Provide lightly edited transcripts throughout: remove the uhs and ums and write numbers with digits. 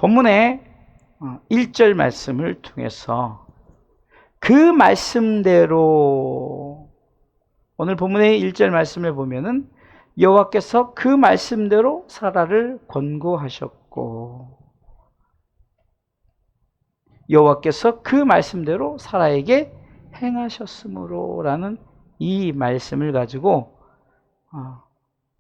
본문의 1절 말씀을 통해서 그 말씀대로, 오늘 본문의 1절 말씀을 보면은 여호와께서 그 말씀대로 사라를 권고하셨고, 여호와께서 그 말씀대로 사라에게 행하셨으므로 라는 이 말씀을 가지고,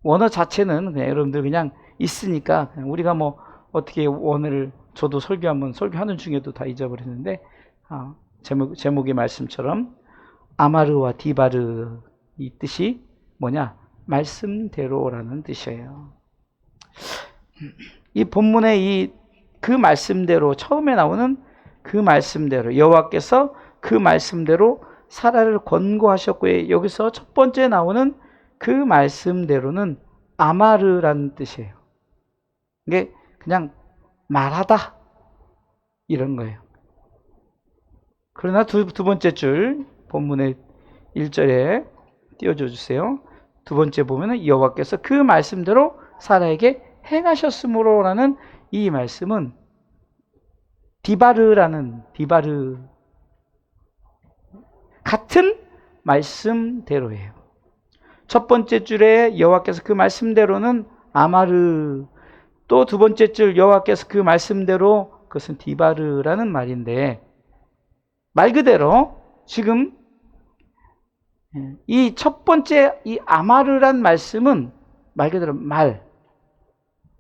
원어 자체는 그냥 여러분들 그냥 있으니까 그냥 우리가 뭐 어떻게 원어를, 저도 설교하는 중에도 다 잊어버렸는데, 제목의 말씀처럼 아마르와 디바르, 이 뜻이 뭐냐? 말씀대로라는 뜻이에요. 이 본문의 그 말씀대로, 처음에 나오는 그 말씀대로, 여호와께서 그 말씀대로 사라를 권고하셨고, 여기서 첫 번째 나오는 그 말씀대로는 아마르라는 뜻이에요. 이게 그냥 말하다 이런 거예요. 그러나 두 번째 줄 본문의 1절에 띄워줘 주세요. 두 번째 보면은 여호와께서 그 말씀대로 사라에게 행하셨으므로라는 이 말씀은 디바르 같은 말씀대로예요. 첫 번째 줄에 여호와께서 그 말씀대로는 아마르, 또 두 번째 줄 여호와께서 그 말씀대로, 그것은 디바르라는 말인데, 말 그대로 지금 이 첫 번째 이 아마르란 말씀은 말 그대로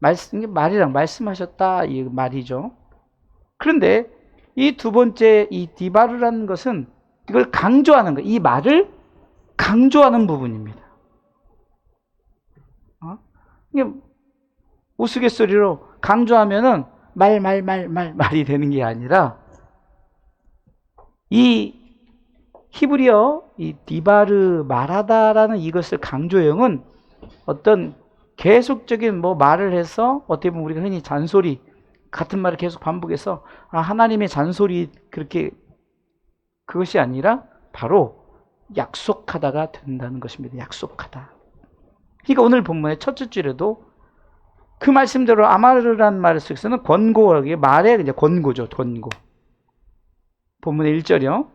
말이랑 말씀하셨다 이 말이죠. 그런데 이 두 번째 이 디바르라는 것은 이걸 강조하는 거예요. 이 말을 강조하는 부분입니다. 이게 우스갯소리로 강조하면은 말이 되는 게 아니라, 이 히브리어 이 디바르, 말하다라는 이것을 강조형은 어떤 계속적인 말을 해서, 어떻게 보면 우리가 흔히 잔소리, 같은 말을 계속 반복해서 하나님의 잔소리, 그것이 아니라 바로 약속하다가 된다는 것입니다. 약속하다. 그러니까 오늘 본문의 첫째 줄에도 그 말씀대로 아마르라는 말을 쓰기서는 권고하기, 말의 이제 권고죠. 권고. 본문의 1절이요.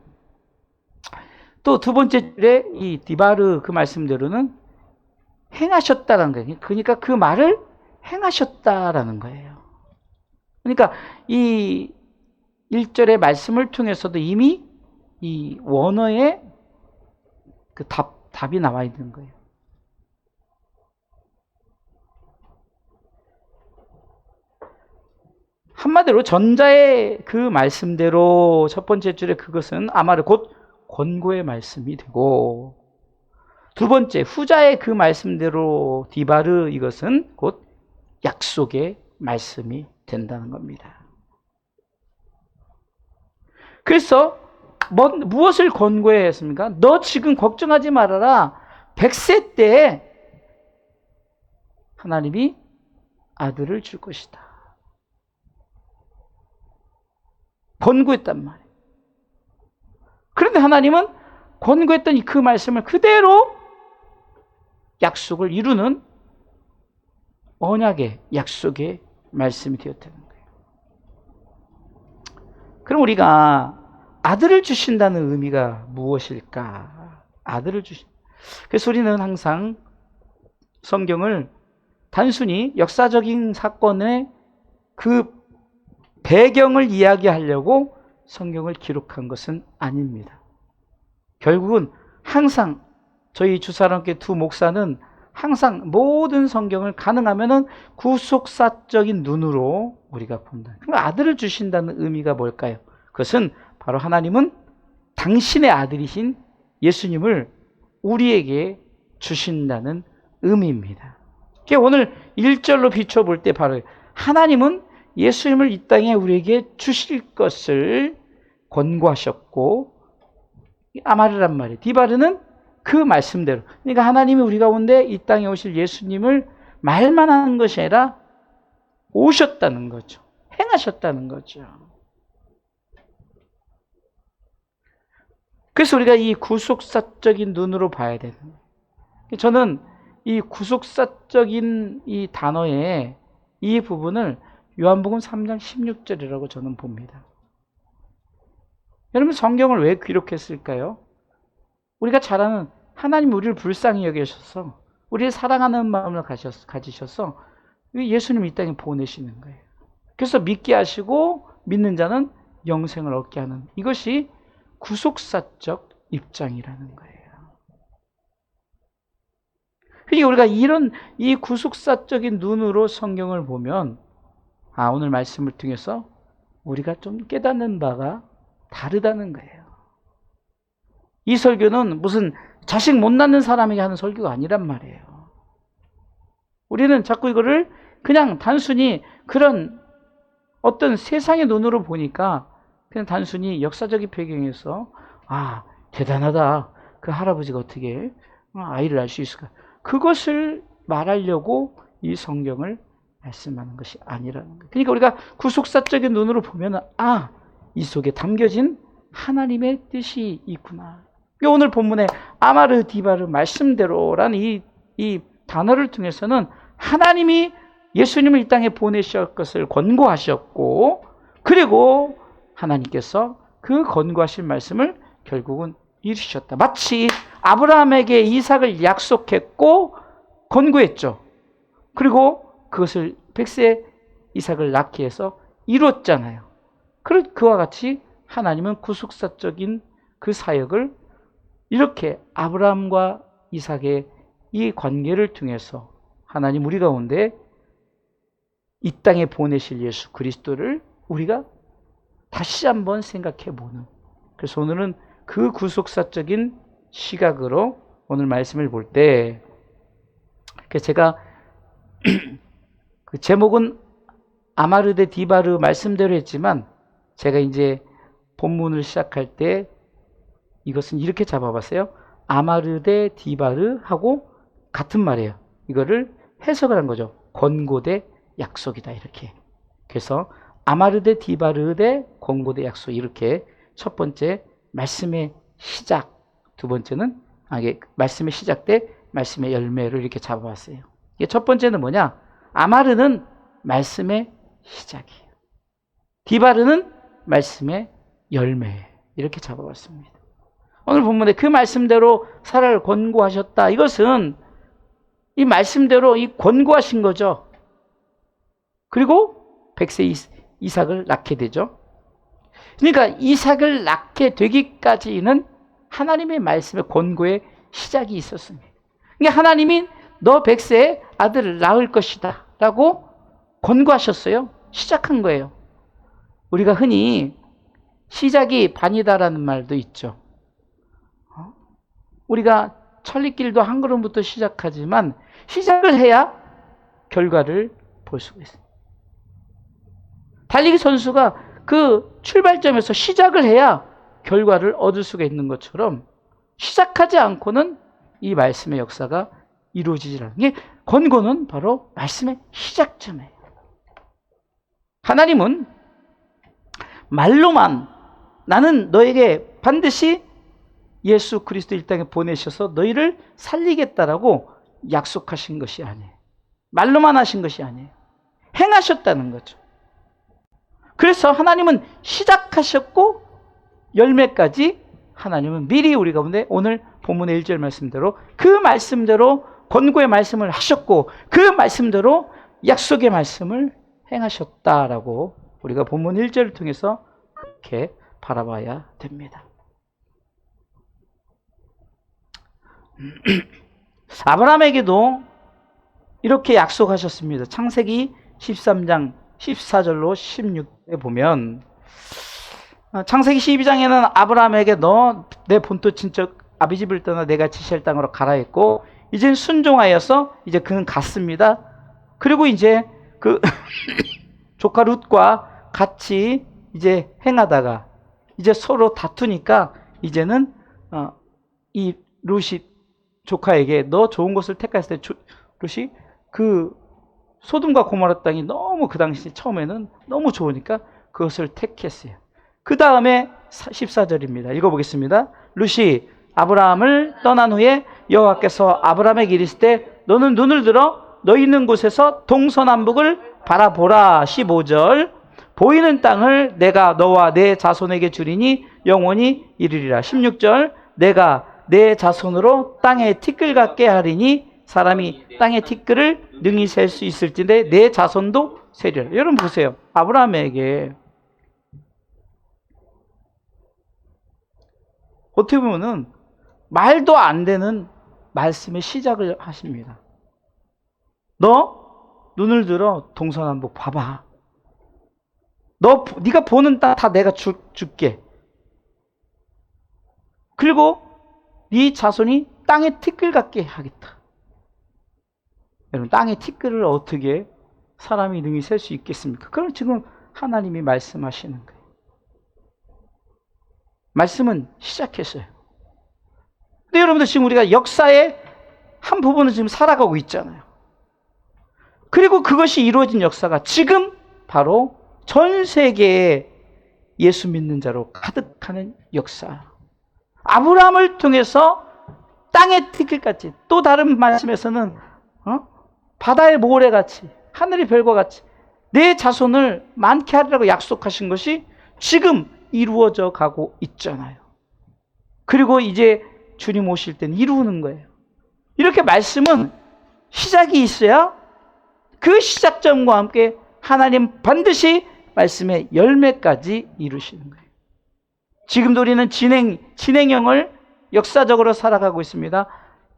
또 두 번째 줄에 이 디바르 그 말씀대로는 행하셨다라는 거예요. 그러니까 그 말을 행하셨다라는 거예요. 그러니까 이 1절의 말씀을 통해서도 이미 이 원어의 그 답이 나와 있는 거예요. 한마디로 전자의 그 말씀대로 첫 번째 줄에 그것은 아마르 곧 권고의 말씀이 되고, 두 번째 후자의 그 말씀대로 디바르, 이것은 곧 약속의 말씀이 된다는 겁니다. 그래서 무엇을 권고해야 했습니까? 너 지금 걱정하지 말아라. 100세 때 하나님이 아들을 줄 것이다. 권고했단 말이에요. 그런데 하나님은 권고했던 그 말씀을 그대로 약속을 이루는 언약의, 약속의 말씀이 되었다는 거예요. 그럼 우리가 아들을 주신다는 의미가 무엇일까? 아들을 그래서 우리는 항상 성경을 단순히 역사적인 사건의 그 배경을 이야기하려고 성경을 기록한 것은 아닙니다. 결국은 항상 저희 주사랑교회 두 목사는 항상 모든 성경을 가능하면은 구속사적인 눈으로 우리가 본다. 그럼 아들을 주신다는 의미가 뭘까요? 그것은 바로 하나님은 당신의 아들이신 예수님을 우리에게 주신다는 의미입니다. 오늘 1절로 비춰볼 때 바로 하나님은 예수님을 이 땅에 우리에게 주실 것을 권고하셨고, 아마르란 말이에요. 디바르는 그 말씀대로, 그러니까 하나님이 우리 가운데 이 땅에 오실 예수님을 말만 하는 것이 아니라 오셨다는 거죠. 행하셨다는 거죠. 그래서 우리가 이 구속사적인 눈으로 봐야 되는 거예요. 저는 이 구속사적인 이 단어의 이 부분을 요한복음 3장 16절이라고 저는 봅니다. 여러분 성경을 왜 기록했을까요? 우리가 잘 아는 하나님 우리를 불쌍히 여기셔서 우리를 사랑하는 마음을 가지셔서 예수님을 이 땅에 보내시는 거예요. 그래서 믿게 하시고 믿는 자는 영생을 얻게 하는 이것이 구속사적 입장이라는 거예요. 그러니까 우리가 이런 이 구속사적인 눈으로 성경을 보면 오늘 말씀을 통해서 우리가 좀 깨닫는 바가 다르다는 거예요. 이 설교는 무슨 자식 못 낳는 사람에게 하는 설교가 아니란 말이에요. 우리는 자꾸 이거를 그냥 단순히 그런 어떤 세상의 눈으로 보니까 그냥 단순히 역사적인 배경에서 대단하다. 그 할아버지가 어떻게 아이를 낳을 수 있을까? 그것을 말하려고 이 성경을 말씀하는 것이 아니라는 거예요. 그러니까 우리가 구속사적인 눈으로 보면 이 속에 담겨진 하나님의 뜻이 있구나. 오늘 본문에 아마르 디바르 말씀대로라는 이 단어를 통해서는 하나님이 예수님을 이 땅에 보내실 것을 권고하셨고, 그리고 하나님께서 그 권고하신 말씀을 결국은 이루셨다. 마치 아브라함에게 이삭을 약속했고 권고했죠. 그리고 그것을 100세 이삭을 낳게 해서 이뤘잖아요. 그와 같이 하나님은 구속사적인 그 사역을 이렇게 아브라함과 이삭의 이 관계를 통해서 하나님 우리 가운데 이 땅에 보내실 예수 그리스도를 우리가 다시 한번 생각해 보는, 그래서 오늘은 그 구속사적인 시각으로 오늘 말씀을 볼 때, 제가 그 제목은 아마르 데 디바르 말씀대로 했지만 제가 이제 본문을 시작할 때 이것은 이렇게 잡아봤어요. 아마르 데 디바르 하고 같은 말이에요. 이거를 해석을 한 거죠. 권고 대 약속이다, 이렇게. 그래서 아마르 데 디바르 대 권고 대 약속, 이렇게 첫 번째 말씀의 시작, 두 번째는 말씀의 시작 대 말씀의 열매를 이렇게 잡아봤어요. 이게 첫 번째는 뭐냐? 아마르는 말씀의 시작이에요. 디바르는 말씀의 열매, 이렇게 잡아봤습니다. 오늘 본문에 그 말씀대로 살아를 권고하셨다. 이것은 이 말씀대로 이 권고하신 거죠. 그리고 100세 이삭을 낳게 되죠. 그러니까 이삭을 낳게 되기까지는 하나님의 말씀의 권고의 시작이 있었습니다. 그러니까 하나님이 너 100세에 아들을 낳을 것이다 라고 권고하셨어요. 시작한 거예요. 우리가 흔히 시작이 반이다라는 말도 있죠. 우리가 천리길도 한 걸음부터 시작하지만 시작을 해야 결과를 볼 수가 있어요. 달리기 선수가 그 출발점에서 시작을 해야 결과를 얻을 수가 있는 것처럼 시작하지 않고는 이 말씀의 역사가 이루어지지 않는 게, 권고는 바로 말씀의 시작점이에요. 하나님은 말로만 나는 너에게 반드시 예수 그리스도 이 땅에 보내셔서 너희를 살리겠다라고 약속하신 것이 아니에요. 말로만 하신 것이 아니에요. 행하셨다는 거죠. 그래서 하나님은 시작하셨고 열매까지 하나님은 미리 우리 가운데 오늘 본문의 1절 말씀대로 그 말씀대로 권고의 말씀을 하셨고 그 말씀대로 약속의 말씀을 행하셨다라고 우리가 본문 1절을 통해서 이렇게 바라봐야 됩니다. 아브라함에게도 이렇게 약속하셨습니다. 창세기 13장 14절로 16에 보면, 창세기 12장에는 아브라함에게 너 내 본토 친척 아비 집을 떠나 내가 지시할 땅으로 가라 했고, 이제 순종하여서 이제 그는 갔습니다. 그리고 이제 그 조카 룻과 같이 이제 행하다가 이제 서로 다투니까 이제는 이 룻이 조카에게 너 좋은 곳을 택했을 때 룻이 그 소돔과 고모라 땅이 너무 그 당시 처음에는 너무 좋으니까 그것을 택했어요. 그 다음에 14절입니다. 읽어보겠습니다. 룻이 아브라함을 떠난 후에 여호와께서 아브라함에게 이르시되 너는 눈을 들어 너 있는 곳에서 동서남북을 바라보라. 15절. 보이는 땅을 내가 너와 내 자손에게 주리니 영원히 이르리라. 16절. 내가 내 자손으로 땅에 티끌 같게 하리니 사람이 땅의 티끌을 능히 셀 수 있을진데 내 자손도 세리라. 여러분 보세요. 아브라함에게 어떻게 보면은 말도 안 되는 말씀의 시작을 하십니다. 너 눈을 들어 동서남북 봐봐. 네가 보는 땅 다 내가 줄게. 그리고 네 자손이 땅의 티끌 같게 하겠다. 여러분, 땅의 티끌을 어떻게 사람이 능히 셀 수 있겠습니까? 그럼 지금 하나님이 말씀하시는 거예요. 말씀은 시작했어요. 근데 여러분들 지금 우리가 역사의 한 부분을 지금 살아가고 있잖아요. 그리고 그것이 이루어진 역사가 지금 바로 전 세계에 예수 믿는 자로 가득하는 역사. 아브라함을 통해서 땅의 티끌같이, 또 다른 말씀에서는 바다의 모래같이, 하늘의 별과 같이 내 자손을 많게 하리라고 약속하신 것이 지금 이루어져 가고 있잖아요. 그리고 이제 주님 오실 때는 이루는 거예요. 이렇게 말씀은 시작이 있어야 그 시작점과 함께 하나님 반드시 말씀의 열매까지 이루시는 거예요. 지금도 우리는 진행형을 역사적으로 살아가고 있습니다.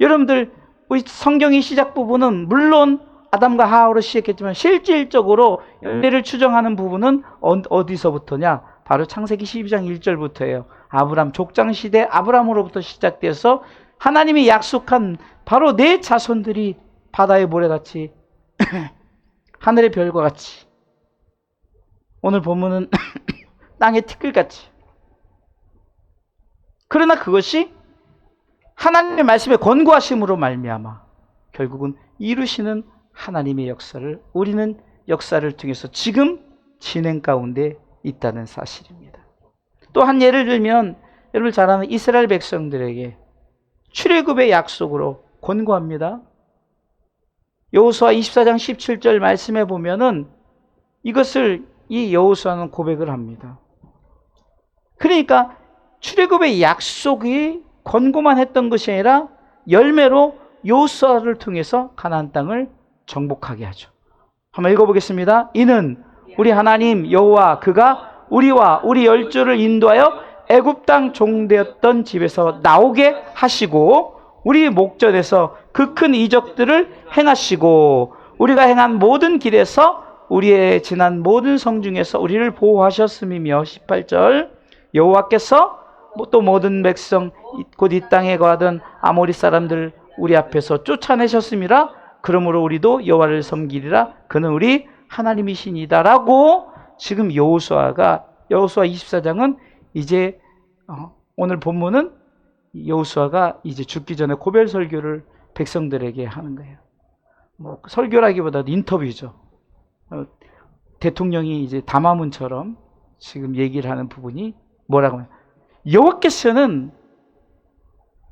여러분들, 우리 성경의 시작 부분은 물론 아담과 하와로 시작했지만 실질적으로 열매를 추정하는 부분은 어디서부터냐? 바로 창세기 12장 1절부터예요. 아브람 족장 시대 아브람으로부터 시작돼서 하나님이 약속한 바로 내 자손들이 바다의 모래같이 하늘의 별과 같이, 오늘 본문은 땅의 티끌같이. 그러나 그것이 하나님의 말씀의 권고하심으로 말미암아 결국은 이루시는 하나님의 역사를 우리는 역사를 통해서 지금 진행 가운데 있다는 사실입니다. 또 한 예를 들면 여러분 잘 아는 이스라엘 백성들에게 출애굽의 약속으로 권고합니다. 여호수아 24장 17절 말씀에 보면은 이것을 이 여호수아는 고백을 합니다. 그러니까 출애굽의 약속이 권고만 했던 것이 아니라 열매로 여호수아를 통해서 가나안 땅을 정복하게 하죠. 한번 읽어보겠습니다. 이는 우리 하나님 여호와 그가 우리와 우리 열조를 인도하여 애굽 땅 종되었던 집에서 나오게 하시고 우리 목전에서 그 큰 이적들을 행하시고 우리가 행한 모든 길에서 우리의 지난 모든 성 중에서 우리를 보호하셨음이며 18절 여호와께서 또 모든 백성 곧 이 땅에 거하던 아모리 사람들 우리 앞에서 쫓아내셨음이라. 그러므로 우리도 여호와를 섬기리라. 그는 우리 하나님이시니다라고 지금 여호수아 24장은 이제 오늘 본문은 여호수아가 이제 죽기 전에 고별 설교를 백성들에게 하는 거예요. 뭐 설교라기보다도 인터뷰죠. 대통령이 이제 담화문처럼 지금 얘기를 하는 부분이 뭐라고 하면 여호와께서는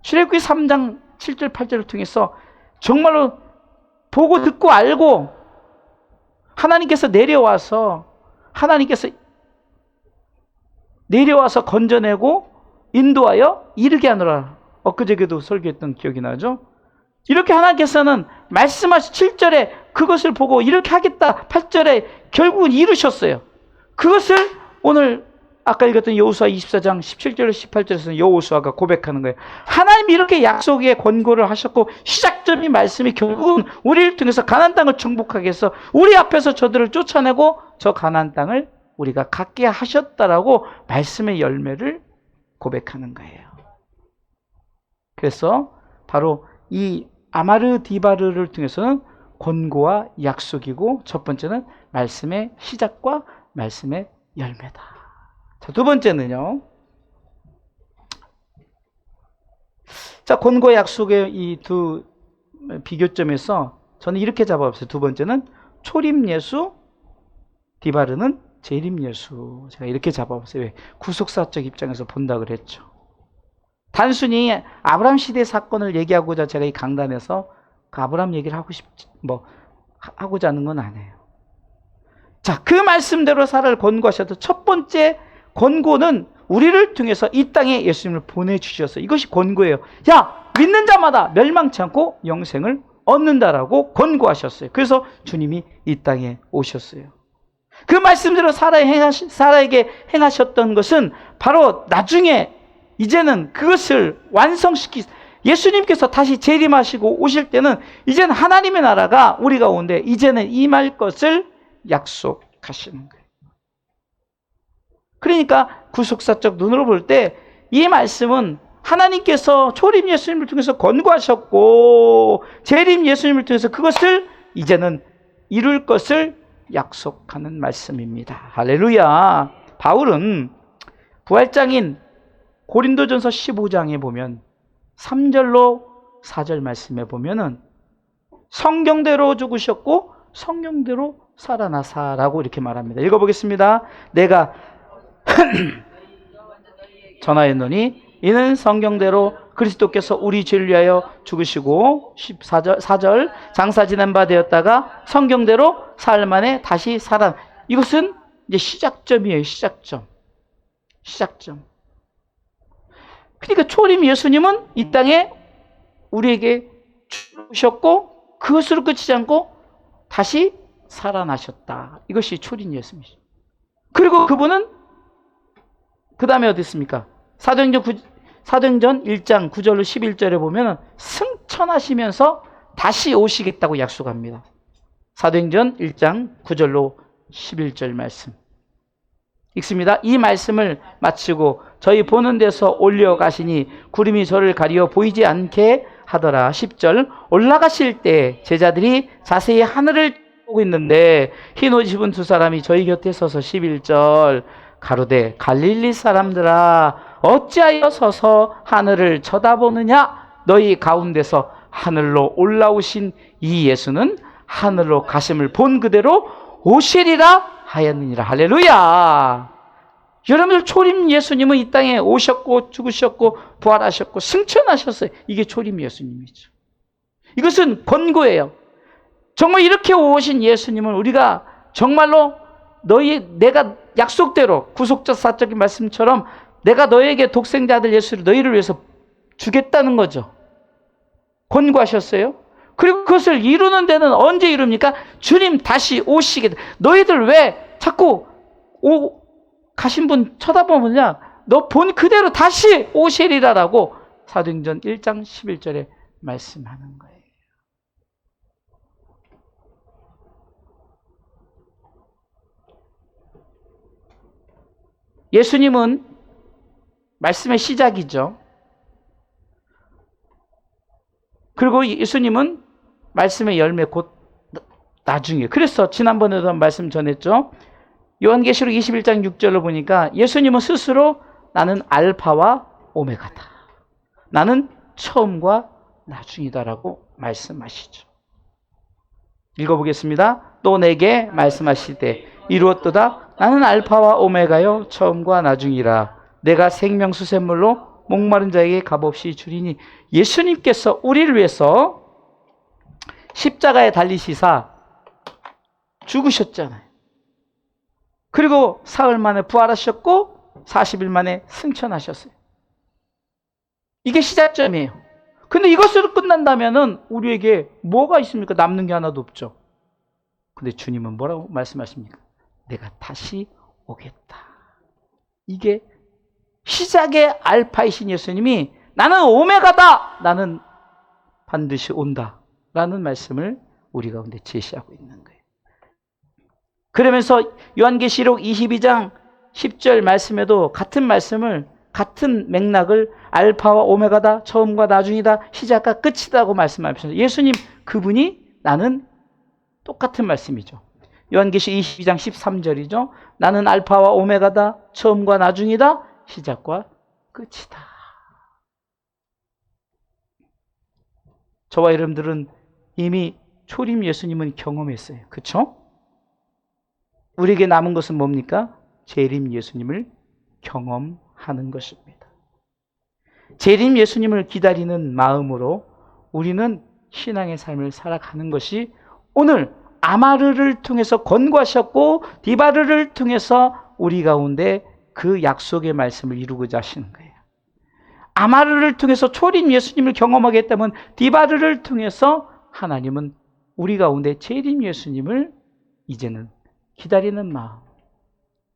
출애굽기 3장 7절 8절을 통해서 정말로 보고 듣고 알고 하나님께서 내려와서 건져내고 인도하여 이르게 하노라. 엊그저께도 설교했던 기억이 나죠? 이렇게 하나님께서는 말씀하신 7절에 그것을 보고 이렇게 하겠다 8절에 결국은 이루셨어요. 그것을 오늘 아까 읽었던 여호수아 24장 17절 18절에서는 여호수아가 고백하는 거예요. 하나님이 이렇게 약속의 권고를 하셨고 시작점이 말씀이 결국은 우리를 통해서 가나안 땅을 정복하게 해서 우리 앞에서 저들을 쫓아내고 저 가나안 땅을 우리가 갖게 하셨다라고 말씀의 열매를 고백하는 거예요. 그래서 바로 이 아마르 디바르를 통해서는 권고와 약속이고 첫 번째는 말씀의 시작과 말씀의 열매다. 자, 두 번째는요. 자, 권고 약속의 이 두 비교점에서 저는 이렇게 잡아봤어요. 두 번째는 초림 예수, 디바르는 재림 예수. 제가 이렇게 잡아봤어요. 왜? 구속사적 입장에서 본다 그랬죠. 단순히 아브라함 시대 사건을 얘기하고자 제가 이 강단에서 그 아브라함 얘기를 하고자 하는 건 아니에요. 자, 그 말씀대로 살아를 권고하셔도 첫 번째 권고는 우리를 통해서 이 땅에 예수님을 보내주셔서 이것이 권고예요. 야, 믿는 자마다 멸망치 않고 영생을 얻는다라고 권고하셨어요. 그래서 주님이 이 땅에 오셨어요. 그 말씀대로 사라에게 행하셨던 것은 바로 나중에 이제는 그것을 예수님께서 다시 재림하시고 오실 때는 이제는 하나님의 나라가 우리 가운데 이제는 임할 것을 약속하시는 거예요. 그러니까 구속사적 눈으로 볼 때 이 말씀은 하나님께서 초림 예수님을 통해서 권고하셨고 재림 예수님을 통해서 그것을 이제는 이룰 것을 약속하는 말씀입니다. 할렐루야. 바울은 부활장인 고린도전서 15장에 보면 3절로 4절 말씀에 보면은 성경대로 죽으셨고 성경대로 살아나사라고 이렇게 말합니다. 읽어보겠습니다. 내가 전하였노니 이는 성경대로 그리스도께서 우리 죄를 위하여 죽으시고 4절 장사 지낸 바 되었다가 성경대로 사흘 만에 다시 살아. 이것은 이제 시작점이에요. 시작점. 그러니까 초림 예수님은 이 땅에 우리에게 죽으셨고 그것으로 끝이지 않고 다시 살아나셨다. 이것이 초림 예수님이죠. 그리고 그분은 그 다음에 어디 있습니까? 사도행전 1장 9절로 11절에 보면 승천하시면서 다시 오시겠다고 약속합니다. 사도행전 1장 9절로 11절 말씀 읽습니다. 이 말씀을 마치고 저희 보는 데서 올려가시니 구름이 저를 가리어 보이지 않게 하더라. 10절 올라가실 때 제자들이 자세히 하늘을 보고 있는데 흰 옷 입은 두 사람이 저희 곁에 서서 11절 가로되 갈릴리 사람들아 어찌하여 서서 하늘을 쳐다보느냐. 너희 가운데서 하늘로 올라오신 이 예수는 하늘로 가심을 본 그대로 오시리라 하였느니라. 할렐루야. 여러분들 초림 예수님은 이 땅에 오셨고 죽으셨고 부활하셨고 승천하셨어요. 이게 초림 예수님이죠. 이것은 권고예요. 정말 이렇게 오신 예수님은 우리가 정말로 내가 약속대로 구속자 사적인 말씀처럼 내가 너에게 독생자들 예수를 너희를 위해서 주겠다는 거죠. 권고하셨어요. 그리고 그것을 이루는 데는 언제 이룹니까? 주님 다시 오시게 돼. 너희들 왜 자꾸 가신 분 쳐다보느냐? 너 본 그대로 다시 오시리라라고 사도행전 1장 11절에 말씀하는 거예요. 예수님은 말씀의 시작이죠. 그리고 예수님은 말씀의 열매 곧 나중에. 그래서 지난번에도 말씀 전했죠. 요한계시록 21장 6절로 보니까 예수님은 스스로 나는 알파와 오메가다. 나는 처음과 나중이다라고 말씀하시죠. 읽어보겠습니다. 또 내게 말씀하시되 이루었도다. 나는 알파와 오메가요 처음과 나중이라. 내가 생명수샘물로 목마른 자에게 값없이 주리니. 예수님께서 우리를 위해서 십자가에 달리시사 죽으셨잖아요. 그리고 사흘 만에 부활하셨고 40일 만에 승천하셨어요. 이게 시작점이에요. 근데 이것으로 끝난다면은 우리에게 뭐가 있습니까? 남는 게 하나도 없죠. 근데 주님은 뭐라고 말씀하십니까? 내가 다시 오겠다. 이게 시작의 알파이신 예수님이 나는 오메가다. 나는 반드시 온다. 라는 말씀을 우리 가운데 제시하고 있는 거예요. 그러면서 요한계시록 22장 10절 말씀에도 같은 맥락을 알파와 오메가다, 처음과 나중이다, 시작과 끝이다고 말씀하셨어요. 예수님 그분이 나는 똑같은 말씀이죠. 요한계시 22장 13절이죠. 나는 알파와 오메가다, 처음과 나중이다, 시작과 끝이다. 저와 여러분들은 이미 초림 예수님은 경험했어요. 그렇죠? 우리에게 남은 것은 뭡니까? 재림 예수님을 경험하는 것입니다. 재림 예수님을 기다리는 마음으로 우리는 신앙의 삶을 살아가는 것이 오늘 아마르를 통해서 권고하셨고 디바르를 통해서 우리 가운데 그 약속의 말씀을 이루고자 하시는 거예요. 아마르를 통해서 초림 예수님을 경험하게 했다면 디바르를 통해서 하나님은 우리 가운데 재림 예수님을 이제는 기다리는 마음.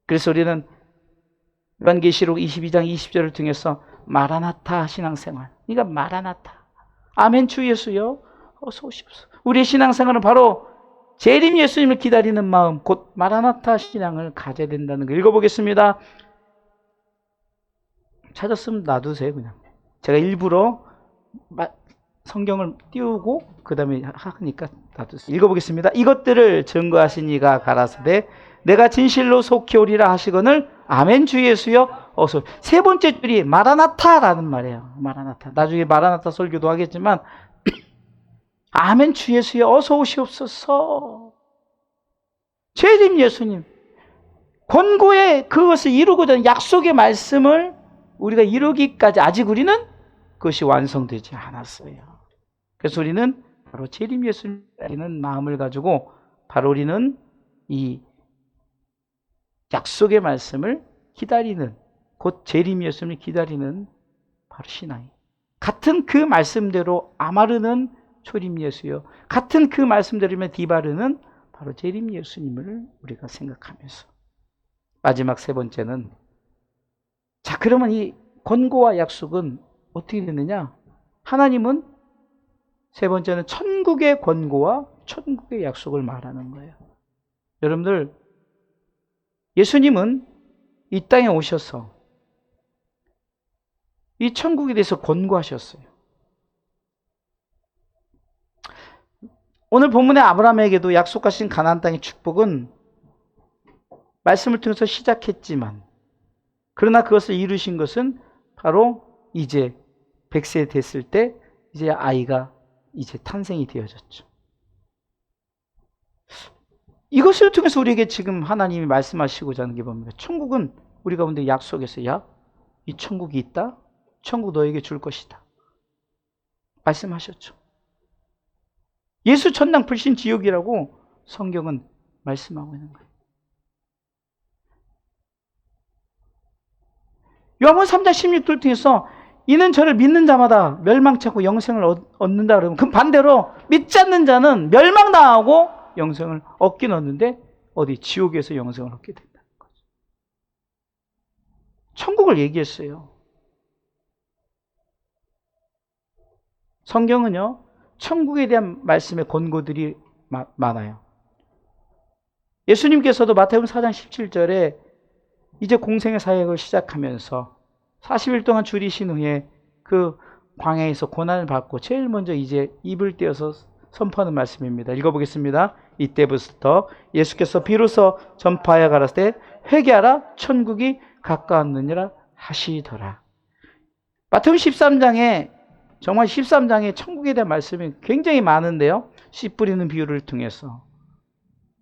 그래서 우리는 요한계시록 22장 20절을 통해서 마라나타 신앙생활. 그러니까 마라나타. 아멘 주 예수여 어서 오십시오. 우리의 신앙생활은 바로 재림 예수님을 기다리는 마음, 곧 마라나타 신앙을 가져야 된다는 거 읽어보겠습니다. 찾았으면 놔두세요 그냥. 제가 일부러 성경을 띄우고 그 다음에 하니까 놔두세요. 읽어보겠습니다. 이것들을 증거하신 이가 가라사대 내가 진실로 속히 오리라 하시거늘 아멘 주 예수여 어서. 세 번째 줄이 마라나타라는 말이에요. 마라나타. 나중에 마라나타 설교도 하겠지만 아멘 주 예수여 어서 오시옵소서. 재림 예수님 권고의 그것을 이루고자 하는 약속의 말씀을 우리가 이루기까지 아직 우리는 그것이 완성되지 않았어요. 그래서 우리는 바로 재림 예수님이라는 마음을 가지고 바로 우리는 이 약속의 말씀을 기다리는, 곧 재림 예수님을 기다리는 바로 신앙이. 같은 그 말씀대로 아마르는 초림 예수요, 같은 그 말씀대로면 디바르는 바로 재림 예수님을 우리가 생각하면서. 마지막 세 번째는, 자 그러면 이 권고와 약속은 어떻게 되느냐? 하나님은 세 번째는 천국의 권고와 천국의 약속을 말하는 거예요. 여러분들, 예수님은 이 땅에 오셔서 이 천국에 대해서 권고하셨어요. 오늘 본문의 아브라함에게도 약속하신 가나안 땅의 축복은 말씀을 통해서 시작했지만, 그러나 그것을 이루신 것은 바로 이제 100세 됐을 때 이제 아이가 이제 탄생이 되어졌죠. 이것을 통해서 우리에게 지금 하나님이 말씀하시고자 하는 게 뭡니까? 천국은 우리 가운데 약속했어요. 야, 이 천국이 있다. 천국 너에게 줄 것이다. 말씀하셨죠. 예수 천당 불신 지옥이라고 성경은 말씀하고 있는 거예요. 요한복음 3장 16절을 통해서 이는 저를 믿는 자마다 멸망치 않고 영생을 얻는다 그러면, 그 반대로 믿지 않는 자는 멸망당하고 영생을 얻긴 얻는데 어디 지옥에서 영생을 얻게 된다는 거죠. 천국을 얘기했어요. 성경은요, 천국에 대한 말씀의 권고들이 많아요. 예수님께서도 마태복음 4장 17절에 이제 공생의 사역을 시작하면서 40일 동안 줄이신 후에 그 광야에서 고난을 받고 제일 먼저 이제 입을 떼어서 선포하는 말씀입니다. 읽어보겠습니다. 이때부터 예수께서 비로소 전파하여 가라사대 회개하라 천국이 가까웠느니라 하시더라. 마태복음 13장에 정말 13장에 천국에 대한 말씀이 굉장히 많은데요. 씨 뿌리는 비유를 통해서,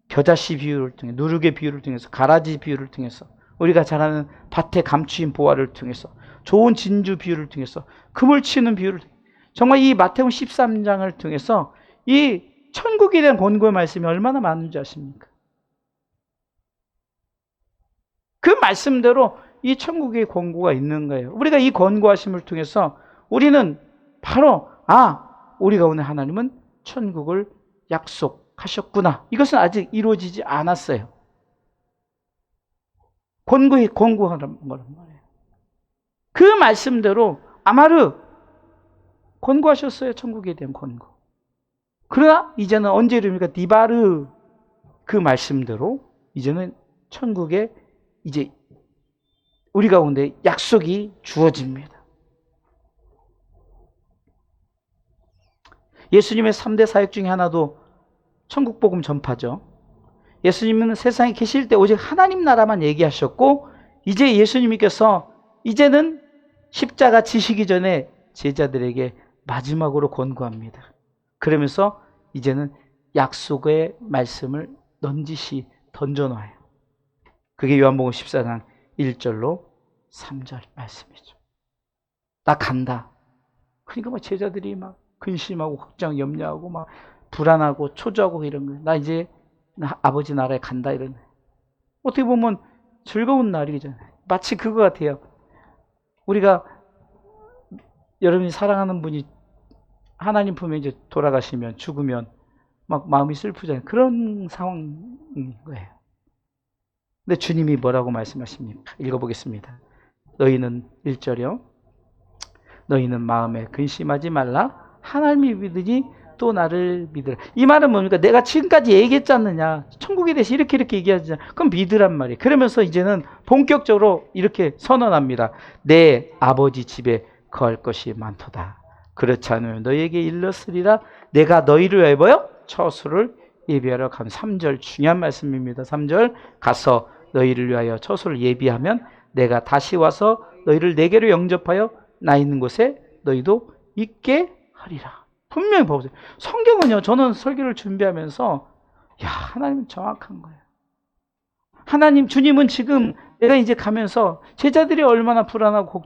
겨자씨 비유를 통해, 누룩의 비유를 통해서, 가라지 비유를 통해서, 우리가 잘 아는 밭에 감추인 보화를 통해서, 좋은 진주 비유를 통해서, 금을 치는 비유를 통해서, 정말 이 마태복음 13장을 통해서 이 천국에 대한 권고의 말씀이 얼마나 많은지 아십니까? 그 말씀대로 이 천국의 권고가 있는 거예요. 우리가 이 권고하심을 통해서 우리는 바로 우리가 오늘 하나님은 천국을 약속하셨구나. 이것은 아직 이루어지지 않았어요. 권고하는 거란 말이에요. 그 말씀대로 아마르 권고하셨어요. 천국에 대한 권고. 그러나 이제는 언제 이릅니까? 디바르 그 말씀대로 이제는 천국에 이제 우리 가운데 약속이 주어집니다. 예수님의 3대 사역 중에 하나도 천국 복음 전파죠. 예수님은 세상에 계실 때 오직 하나님 나라만 얘기하셨고, 이제 예수님께서 이제는 십자가 지시기 전에 제자들에게 마지막으로 권고합니다. 그러면서 이제는 약속의 말씀을 넌지시 던져놔요. 그게 요한복음 14장 1절로 3절 말씀이죠. 나 간다. 그러니까 제자들이 막 근심하고 걱정, 염려하고 막 불안하고 초조하고 이런 거예요. 나 이제 아버지 나라에 간다 이런. 어떻게 보면 즐거운 날이잖아요. 마치 그거 같아요. 우리가 여러분이 사랑하는 분이 하나님 품에 이제 돌아가시면 죽으면 막 마음이 슬프잖아요. 그런 상황인 거예요. 근데 주님이 뭐라고 말씀하십니까? 읽어보겠습니다. 너희는 1절이요. 너희는 마음에 근심하지 말라. 하나님이 믿으니 또 나를 믿으라. 이 말은 뭡니까? 내가 지금까지 얘기했지 않느냐. 천국에 대해서 이렇게 얘기하잖아. 그럼 믿으란 말이에요. 그러면서 이제는 본격적으로 이렇게 선언합니다. 내 아버지 집에 거할 것이 많도다. 그렇지 않으면 너희에게 일렀으리라. 내가 너희를 위하여 뭐요? 처소를 예비하러 간 3절 중요한 말씀입니다. 3절 가서 너희를 위하여 처소를 예비하면 내가 다시 와서 너희를 내게로 영접하여 나 있는 곳에 너희도 있게 하리라. 분명히 보세요. 성경은요, 저는 설교를 준비하면서 하나님은 정확한 거예요. 하나님, 주님은 지금 내가 이제 가면서 제자들이 얼마나 불안하고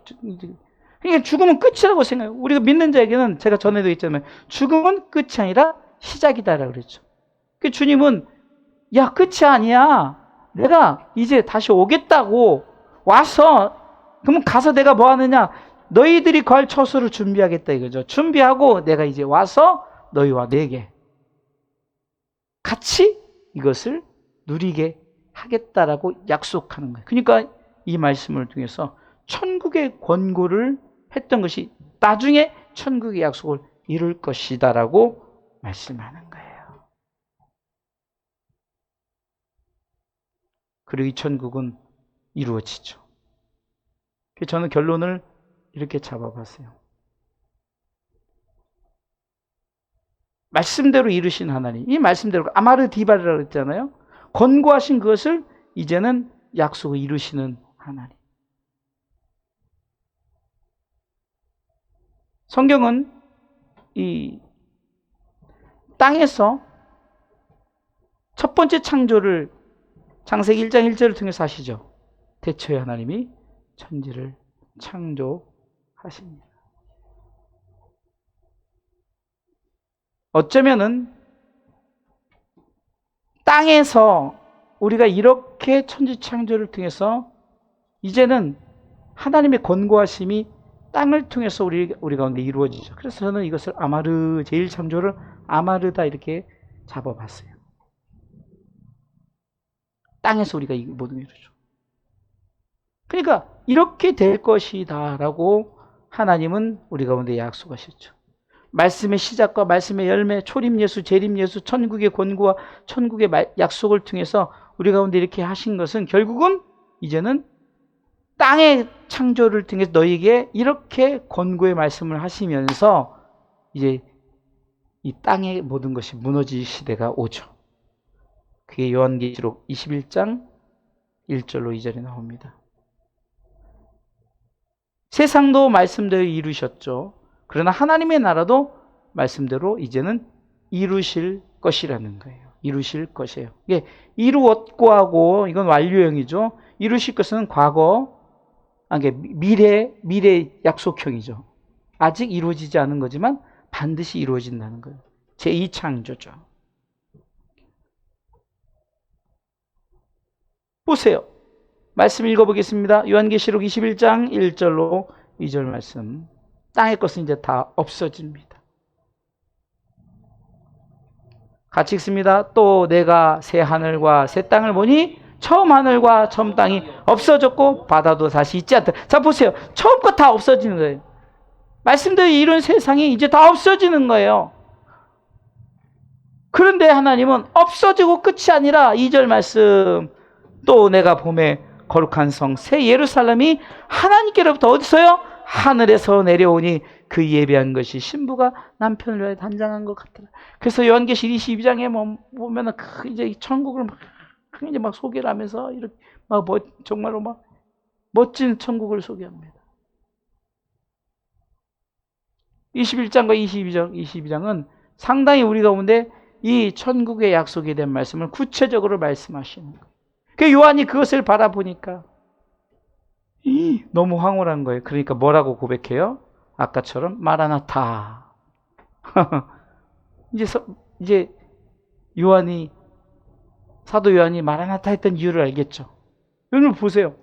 그러니까 죽음은 끝이라고 생각해요. 우리가 믿는 자에게는 제가 전에도 했잖아요. 죽음은 끝이 아니라 시작이다라고 그랬죠. 그 주님은 끝이 아니야. 내가 이제 다시 오겠다고 와서 그러면 가서 내가 뭐 하느냐? 너희들이 거할 처소를 준비하겠다 이거죠. 준비하고 내가 이제 와서 너희와 내게 같이 이것을 누리게 하겠다라고 약속하는 거예요. 그러니까 이 말씀을 통해서 천국의 권고를 했던 것이 나중에 천국의 약속을 이룰 것이다라고 말씀하는 거예요. 그리고 이 천국은 이루어지죠. 저는 결론을 이렇게 잡아봤어요. 말씀대로 이루신 하나님, 이 말씀대로 아마르 디바르라고 했잖아요. 권고하신 그것을 이제는 약속을 이루시는 하나님. 성경은 이 땅에서 첫 번째 창조를 창세기 1장 1절을 통해서 하시죠. 태초에 하나님이 천지를 창조하십니다. 어쩌면은 땅에서 우리가 이렇게 천지 창조를 통해서 이제는 하나님의 권고하심이 땅을 통해서 우리 가운데 이루어지죠. 그래서 저는 이것을 아마르, 제1창조를 아마르다 이렇게 잡아봤어요. 땅에서 우리가 이 모든 걸 이루죠. 그러니까 이렇게 될 것이다 라고 하나님은 우리 가운데 약속하셨죠. 말씀의 시작과 말씀의 열매, 초림예수, 재림예수, 천국의 권고와 천국의 약속을 통해서 우리 가운데 이렇게 하신 것은 결국은 이제는 땅의 창조를 통해서 너희에게 이렇게 권고의 말씀을 하시면서 이제 이 땅의 모든 것이 무너질 시대가 오죠. 그게 요한계시록 21장 1절로 2절에 나옵니다. 세상도 말씀대로 이루셨죠. 그러나 하나님의 나라도 말씀대로 이제는 이루실 것이라는 거예요. 이루실 것이에요. 이게 이루었고 하고 이건 완료형이죠. 이루실 것은 과거, 미래 약속형이죠. 아직 이루어지지 않은 거지만 반드시 이루어진다는 거예요. 제2창조죠. 보세요. 말씀 읽어보겠습니다. 요한계시록 21장 1절로 2절 말씀. 땅의 것은 이제 다 없어집니다. 같이 읽습니다. 또 내가 새 하늘과 새 땅을 보니 처음 하늘과 처음 땅이 없어졌고 바다도 다시 있지 않다. 자 보세요. 처음 거 다 없어지는 거예요. 말씀대로 이룬 세상이 이제 다 없어지는 거예요. 그런데 하나님은 없어지고 끝이 아니라 2절 말씀. 또 내가 봄에 거룩한 성 새 예루살렘이 하나님께로부터 어디서요? 하늘에서 내려오니 그 예배한 것이 신부가 남편을 위하여 단장한 것 같더라. 그래서 요한계시록 22장에 보면은 이제 천국을 이제 막 소개를 하면서 이렇게 막 정말로 막 멋진 천국을 소개합니다. 21장과 22장은 상당히 우리 가운데 이 천국의 약속에 대한 말씀을 구체적으로 말씀하시는 거예요. 그 요한이 그것을 바라보니까 너무 황홀한 거예요. 그러니까 뭐라고 고백해요? 아까처럼 마라나타. 이제 요한이 사도 요한이 마라나타 했던 이유를 알겠죠. 여러분 보세요.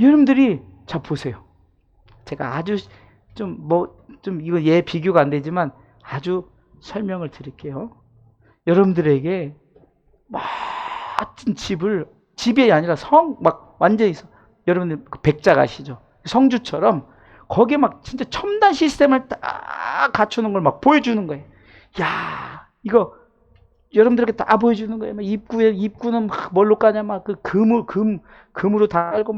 여러분들이 자 보세요. 제가 아주 좀 이거 비교가 안 되지만 아주 설명을 드릴게요. 여러분들에게 멋진 집이 아니라 완전히 여러분들 그 백작 아시죠? 성주처럼 거기에 진짜 첨단 시스템을 딱 갖추는 걸 보여주는 거예요. 야, 이거 여러분들에게 다 보여주는 거예요. 입구는 뭘로 까냐, 그 금으로 다 깔고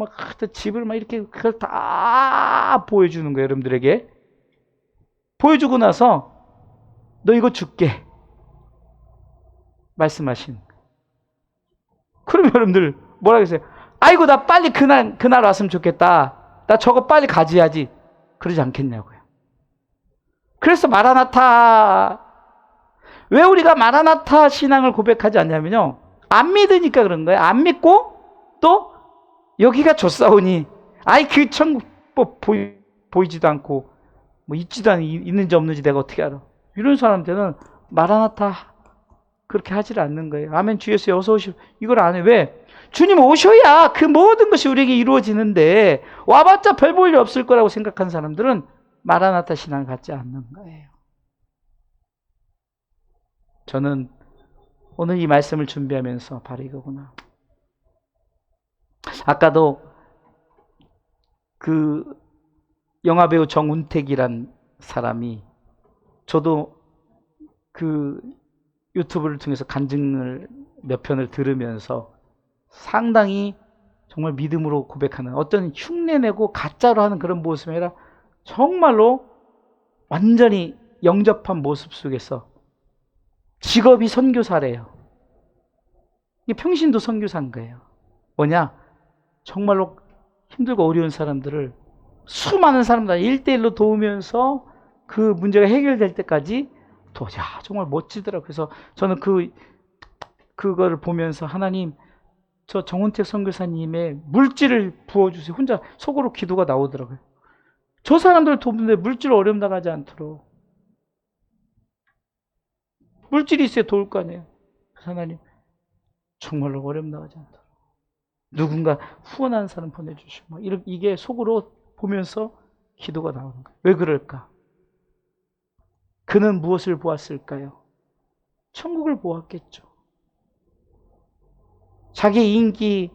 집을 이렇게 그걸 다 보여주는 거예요. 여러분들에게 보여주고 나서 너 이거 줄게 말씀하신. 그럼 여러분들 뭐라 그러세요? 아이고 나 빨리 그날 왔으면 좋겠다. 나 저거 빨리 가져야지. 그러지 않겠냐고요. 그래서 마라나타. 왜 우리가 마라나타 신앙을 고백하지 않냐면요. 안 믿으니까 그런 거예요. 안 믿고 또 여기가 좋사오니 그 천국 보이지도 않고 있지도 않고 있는지 없는지 내가 어떻게 알아. 이런 사람들은 마라나타 그렇게 하질 않는 거예요. 아멘. 주 예수 어서 오시오. 이걸 안 해. 왜? 주님 오셔야 그 모든 것이 우리에게 이루어지는데 와봤자 별 볼 일 없을 거라고 생각한 사람들은 마라나타 신앙을 갖지 않는 거예요. 저는 오늘 이 말씀을 준비하면서 바로 이거구나. 아까도 그 영화배우 정운택이란 사람이 저도 그 유튜브를 통해서 간증을 몇 편을 들으면서 상당히 정말 믿음으로 고백하는 어떤 흉내내고 가짜로 하는 그런 모습이 아니라 정말로 완전히 영접한 모습 속에서 직업이 선교사래요. 이게 평신도 선교사인 거예요. 뭐냐? 정말로 힘들고 어려운 사람들을 수많은 사람들 1대1로 도우면서 그 문제가 해결될 때까지 정말 멋지더라고요. 그래서 저는 그거를 보면서 하나님 저 정운택 선교사님의 물질을 부어주세요. 혼자 속으로 기도가 나오더라고요. 저 사람들 도우는데 물질 어려움 당하지 않도록. 물질이 있어야 도울 거 아니에요. 하나님 정말로 어려움 당하지 않도록. 누군가 후원하는 사람 보내주시고 이게 속으로 보면서 기도가 나오는 거예요. 왜 그럴까? 그는 무엇을 보았을까요? 천국을 보았겠죠. 자기 인기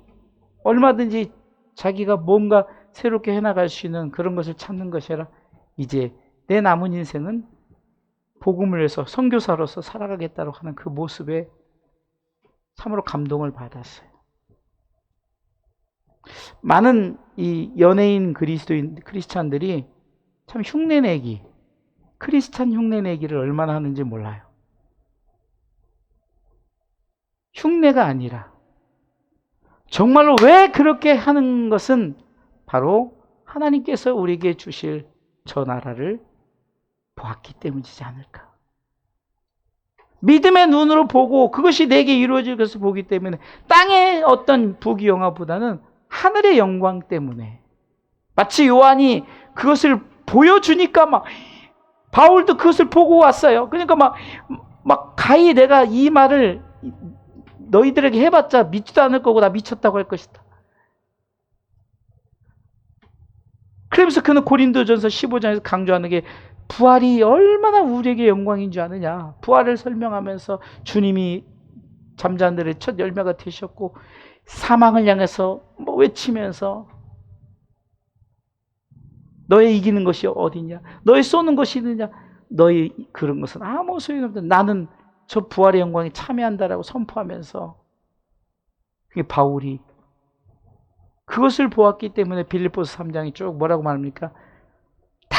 얼마든지 자기가 뭔가 새롭게 해나갈 수 있는 그런 것을 찾는 것이 아니라 이제 내 남은 인생은 복음을 위해서 선교사로서 살아가겠다고 하는 그 모습에 참으로 감동을 받았어요. 많은 이 연예인 크리스찬들이 참 흉내내기, 크리스찬 흉내내기를 얼마나 하는지 몰라요. 흉내가 아니라 정말로 왜 그렇게 하는 것은 바로 하나님께서 우리에게 주실 저 나라를 보았기 때문이지 않을까. 믿음의 눈으로 보고 그것이 내게 이루어질 것을 보기 때문에 땅의 어떤 부귀영화보다는 하늘의 영광 때문에 마치 요한이 그것을 보여주니까 바울도 그것을 보고 왔어요. 그러니까 가히 내가 이 말을 너희들에게 해봤자 믿지도 않을 거고 나 미쳤다고 할 것이다. 그러면서 그는 고린도전서 15장에서 강조하는 게 부활이 얼마나 우리에게 영광인 줄 아느냐. 부활을 설명하면서 주님이 잠자는들의 첫 열매가 되셨고 사망을 향해서 외치면서 너의 이기는 것이 어디냐? 너의 쏘는 것이 있느냐? 너의 그런 것은 아무 소용없다. 나는 저 부활의 영광에 참여한다라고 선포하면서 그게 바울이 그것을 보았기 때문에 빌립보서 3장이 쭉 뭐라고 말합니까? 다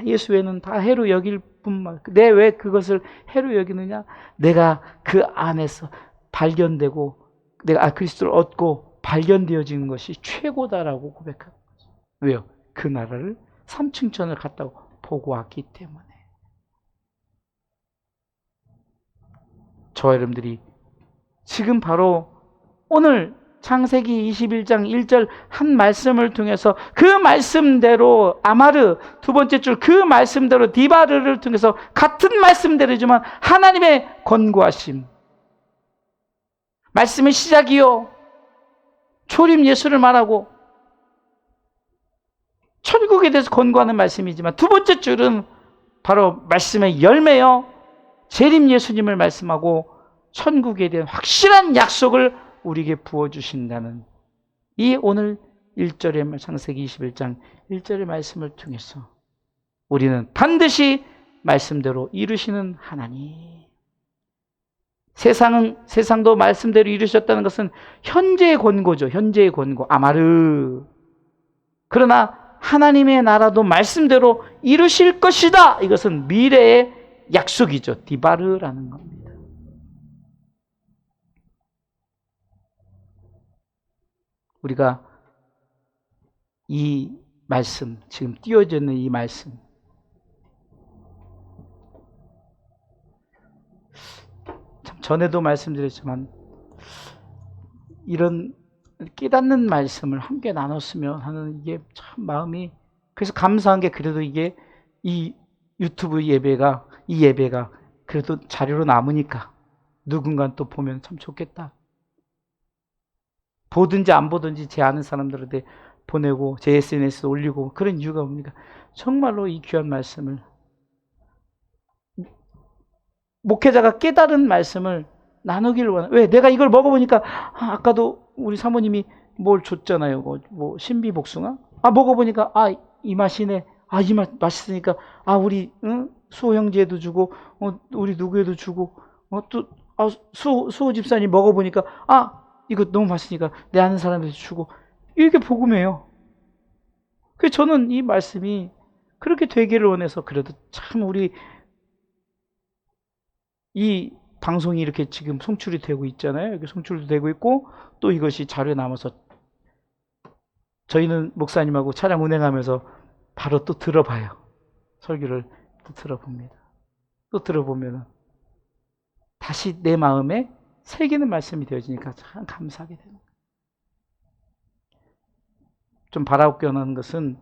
예수 외에는 다 해로 여길 뿐만. 내 왜 그것을 해로 여기느냐? 내가 그 안에서 발견되고 내가 그리스도를 얻고 발견되어지는 것이 최고다라고 고백하는 거죠. 왜요? 그 나라를 삼층천을 갔다고 보고 왔기 때문에. 저와 여러분들이 지금 바로 오늘 창세기 21장 1절 한 말씀을 통해서 그 말씀대로 아마르 두 번째 줄 그 말씀대로 디바르를 통해서 같은 말씀대로지만 하나님의 권고하심 말씀의 시작이요. 초림 예수를 말하고 천국에 대해서 권고하는 말씀이지만 두 번째 줄은 바로 말씀의 열매요. 재림 예수님을 말씀하고 천국에 대한 확실한 약속을 우리에게 부어주신다는 이 오늘 1절의 창세기 21장 1절의 말씀을 통해서 우리는 반드시 말씀대로 이루시는 하나님. 세상도 말씀대로 이루셨다는 것은 현재의 권고죠. 현재의 권고. 아마르. 그러나 하나님의 나라도 말씀대로 이루실 것이다. 이것은 미래의 약속이죠. 디바르라는 겁니다. 우리가 이 말씀, 지금 띄워져 있는 이 말씀, 참 전에도 말씀드렸지만 이런 깨닫는 말씀을 함께 나눴으면 하는 이게 참 마음이, 그래서 감사한 게 그래도 이게 이 유튜브 예배가, 이 예배가 그래도 자료로 남으니까 누군가 또 보면 참 좋겠다. 보든지 안 보든지 제 아는 사람들한테 보내고 제 SNS에 올리고 그런 이유가 뭡니까? 정말로 이 귀한 말씀을, 목회자가 깨달은 말씀을 나누기를 원해요. 왜? 내가 이걸 먹어보니까 아까도 우리 사모님이 뭘 줬잖아요. 뭐 신비복숭아? 먹어보니까 이 맛이네. 이 맛 맛있으니까 우리 수호 형제에도 주고 우리 누구에도 주고 또 수호 집사님 먹어보니까 이거 너무 맛있으니까 내 아는 사람한테 주고, 이게 복음이에요. 그래서 저는 이 말씀이 그렇게 되기를 원해서, 그래도 참 우리 이 방송이 이렇게 지금 송출이 되고 있잖아요. 여기 송출도 되고 있고 또 이것이 자료에 남아서 저희는 목사님하고 차량 운행하면서 바로 또 들어봐요. 설교를 또 들어봅니다. 또 들어보면 다시 내 마음에 새기는 말씀이 되어지니까 참 감사하게 됩니다. 좀 바라옵겨는 것은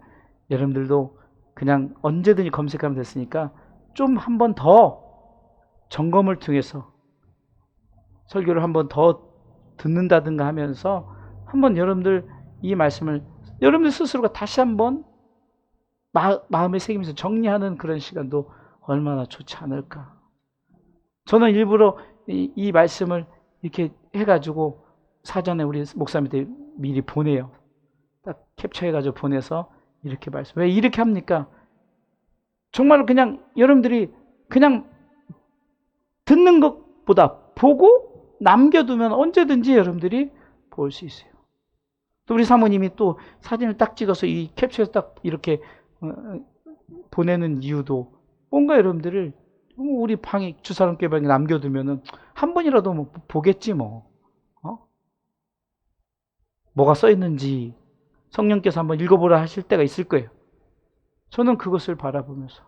여러분들도 그냥 언제든지 검색하면 됐으니까 좀 한 번 더 점검을 통해서 설교를 한 번 더 듣는다든가 하면서 한번 여러분들 이 말씀을 여러분들 스스로가 다시 한번 마음에 새기면서 정리하는 그런 시간도 얼마나 좋지 않을까. 저는 일부러 이 말씀을 이렇게 해가지고 사전에 우리 목사님한테 미리 보내요. 딱 캡처해가지고 보내서 이렇게 말씀. 왜 이렇게 합니까? 정말로 그냥 여러분들이 그냥 듣는 것보다 보고 남겨두면 언제든지 여러분들이 볼 수 있어요. 또 우리 사모님이 또 사진을 딱 찍어서 이 캡처해서 딱 이렇게 보내는 이유도 뭔가 여러분들을 우리 방에 주사람교회방에 남겨두면은 한 번이라도 뭐 보겠지 뭐. 뭐가 써 있는지 성령께서 한번 읽어보라 하실 때가 있을 거예요. 저는 그것을 바라보면서.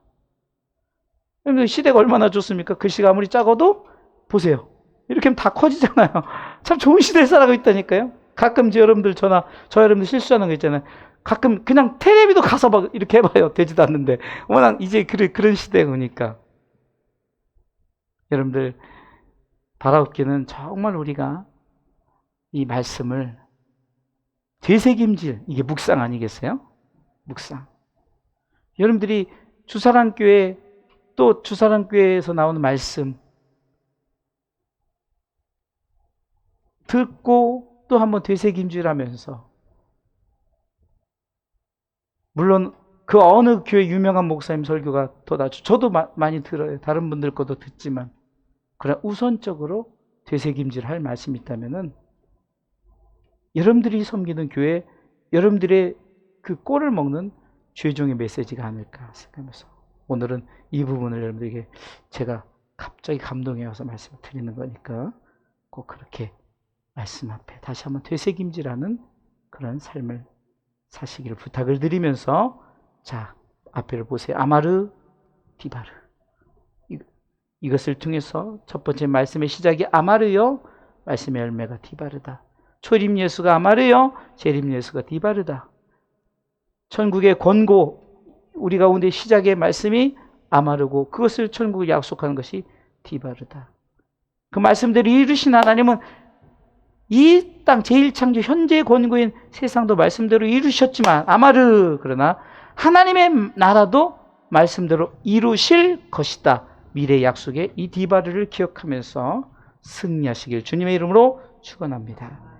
시대가 얼마나 좋습니까? 글씨가 아무리 작아도 보세요. 이렇게 하면 다 커지잖아요. 참 좋은 시대에 살아가고 있다니까요. 가끔 여러분들 저 여러분들 실수하는 거 있잖아요. 가끔 그냥 텔레비도 가서 이렇게 해봐요. 되지도 않는데. 워낙 이제 그런 시대가 오니까. 여러분들 바라옵기는 정말 우리가 이 말씀을 되새김질, 이게 묵상 아니겠어요? 묵상. 여러분들이 주사랑교회 또 주사랑교회에서 나오는 말씀 듣고 또 한번 되새김질하면서, 물론 그 어느 교회 유명한 목사님 설교가 더 낫죠. 저도 많이 들어요. 다른 분들 것도 듣지만, 그러나 우선적으로 되새김질할 말씀이 있다면은 여러분들이 섬기는 교회, 여러분들의 그 꼴을 먹는 죄종의 메시지가 아닐까 생각하면서 오늘은 이 부분을 여러분들에게 제가 갑자기 감동해 와서 말씀을 드리는 거니까 꼭 그렇게 말씀 앞에 다시 한번 되새김질하는 그런 삶을 사시기를 부탁을 드리면서, 자, 앞에를 보세요. 아마르, 디바르. 이것을 통해서 첫 번째 말씀의 시작이 아마르요, 말씀의 열매가 디바르다. 초림 예수가 아마르요, 재림 예수가 디바르다. 천국의 권고, 우리 가운데 시작의 말씀이 아마르고 그것을 천국에 약속하는 것이 디바르다. 그 말씀대로 이루신 하나님은 이 땅 제1창조 현재 권고인 세상도 말씀대로 이루셨지만 아마르 그러나 하나님의 나라도 말씀대로 이루실 것이다. 미래 약속의 이 디바르를 기억하면서 승리하시길 주님의 이름으로 축원합니다.